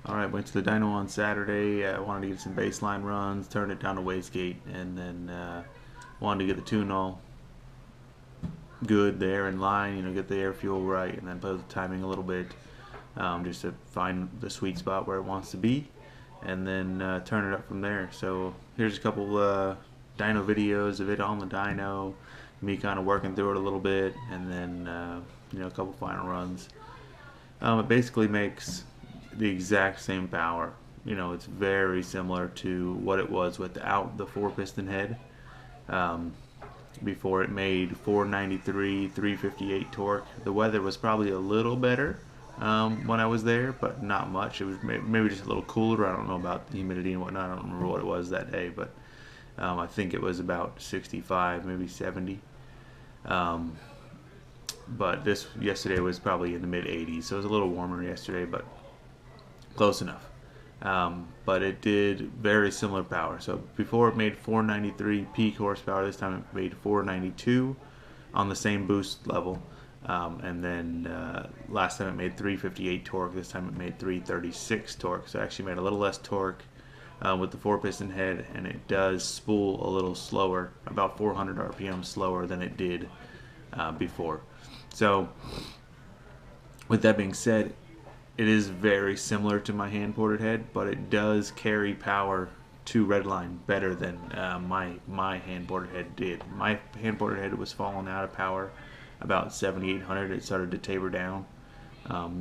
Alright, went to the dyno on Saturday. Wanted to get some baseline runs, turned it down to wastegate, and then wanted to get the tune all good there in line, get the air fuel right, and then play with the timing a little bit, just to find the sweet spot where it wants to be, and then turn it up from there. So here's a couple dyno videos of it on the dyno, me kind of working through it a little bit, and then a couple final runs. It basically makes the exact same power. It's very similar to what it was without the 4-piston head. Before it made 493, 358 torque. The weather was probably a little better when I was there, but not much. It was maybe just a little cooler. I don't know about the humidity and whatnot. I don't remember what it was that day, but I think it was about 65, maybe 70. But yesterday was probably in the mid 80s, so it was a little warmer yesterday, but close enough. But it did very similar power. So before it made 493 peak horsepower, this time it made 492 on the same boost level. And then last time it made 358 torque, this time it made 336 torque. So it actually made a little less torque with the 4-piston head, and it does spool a little slower, about 400 RPM slower than it did before. So with that being said, it is very similar to my hand-ported head, but it does carry power to redline better than my hand-ported head did. My hand-ported head was falling out of power about 7,800. It started to taper down.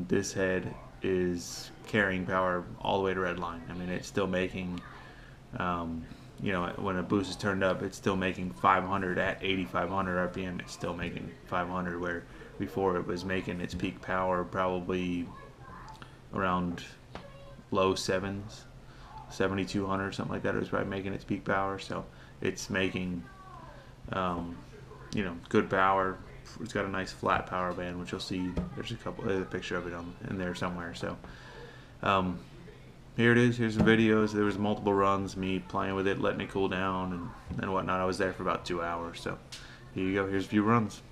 This head is carrying power all the way to redline. I mean, it's still making, when a boost is turned up, it's still making 500 at 8,500 RPM. It's still making 500, where before it was making its peak power probably around low 7s, 7,200, something like that. It was probably making its peak power. So it's making good power. It's got a nice flat power band, which you'll see. There's a picture of it in there somewhere. So here it is. Here's the videos. There was multiple runs, me playing with it, letting it cool down and whatnot. I was there for about 2 hours. So here you go. Here's a few runs.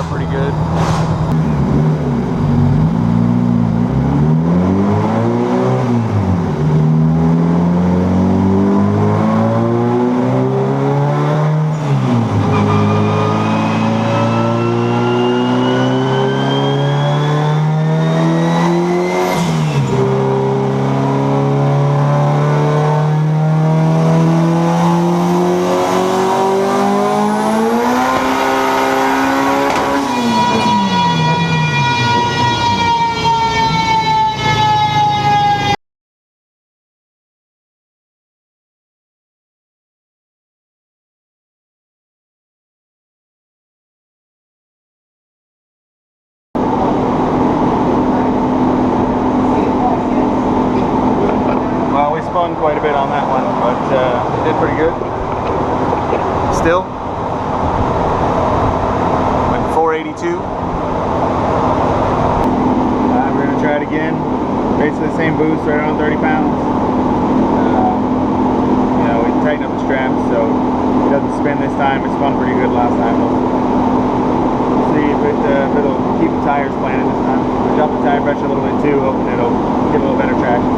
car pretty good. Well, we spun quite a bit on that one, but it did pretty good. Still, went 482. We're gonna try it again. Basically the same boost, right around 30 pounds. You know, we tighten up the straps so it doesn't spin this time. It spun pretty good last time. We'll see if it'll keep the tires planted this time. We dropped the tire pressure a little bit too, hoping it'll get a little better traction.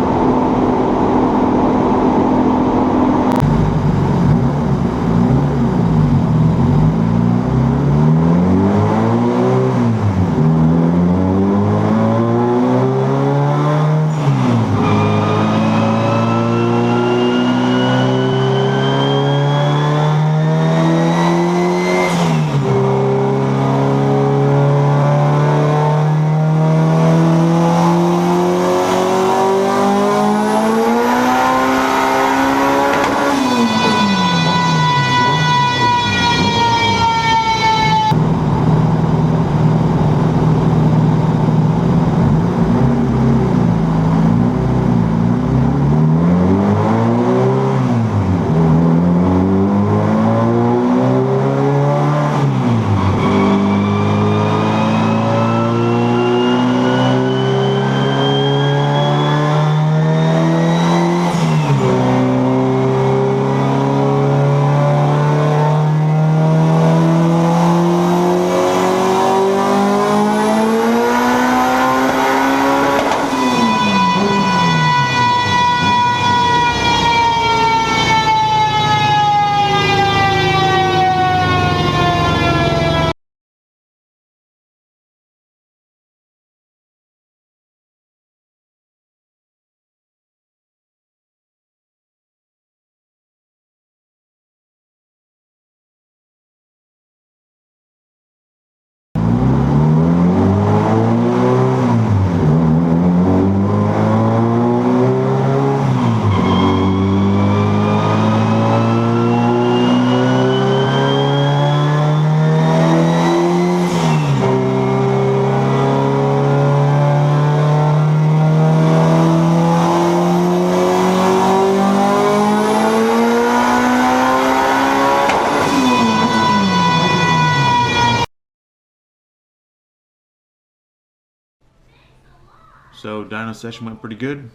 So dyno session went pretty good.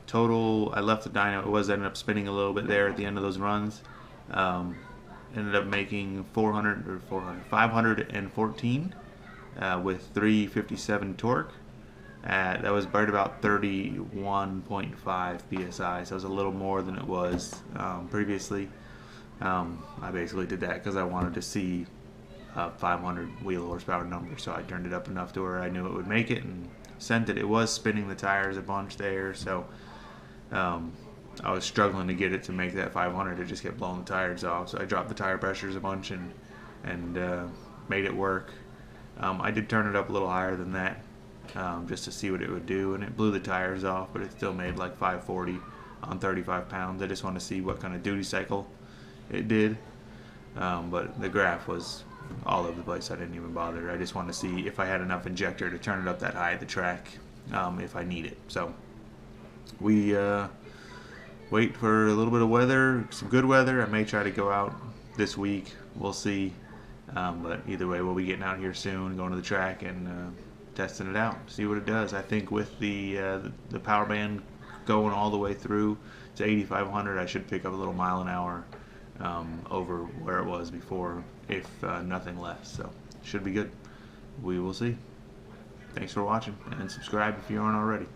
Total, I left the dyno. It was ended up spinning a little bit there at the end of those runs. Ended up making 514 with 357 torque. That was right about 31.5 psi, so it was a little more than it was previously. I basically did that because I wanted to see 500 wheel horsepower number, so I turned it up enough to where I knew it would make it and sent it. It was spinning the tires a bunch there, so I was struggling to get it to make that 500. It just kept blowing the tires off, so I dropped the tire pressures a bunch and made it work. I did turn it up a little higher than that just to see what it would do, and it blew the tires off, but it still made like 540 on 35 pounds. I just want to see what kind of duty cycle it did, but the graph was all over the place. I didn't even bother. I just wanted to see if I had enough injector to turn it up that high at the track if I need it. So we wait for a little bit of weather, some good weather. I may try to go out this week. We'll see. But either way, we'll be getting out here soon, going to the track and testing it out, see what it does. I think with the power band going all the way through to 8,500, I should pick up a little mile an hour over where it was before, if nothing less. So should be good. We will see. Thanks for watching, and subscribe if you aren't already.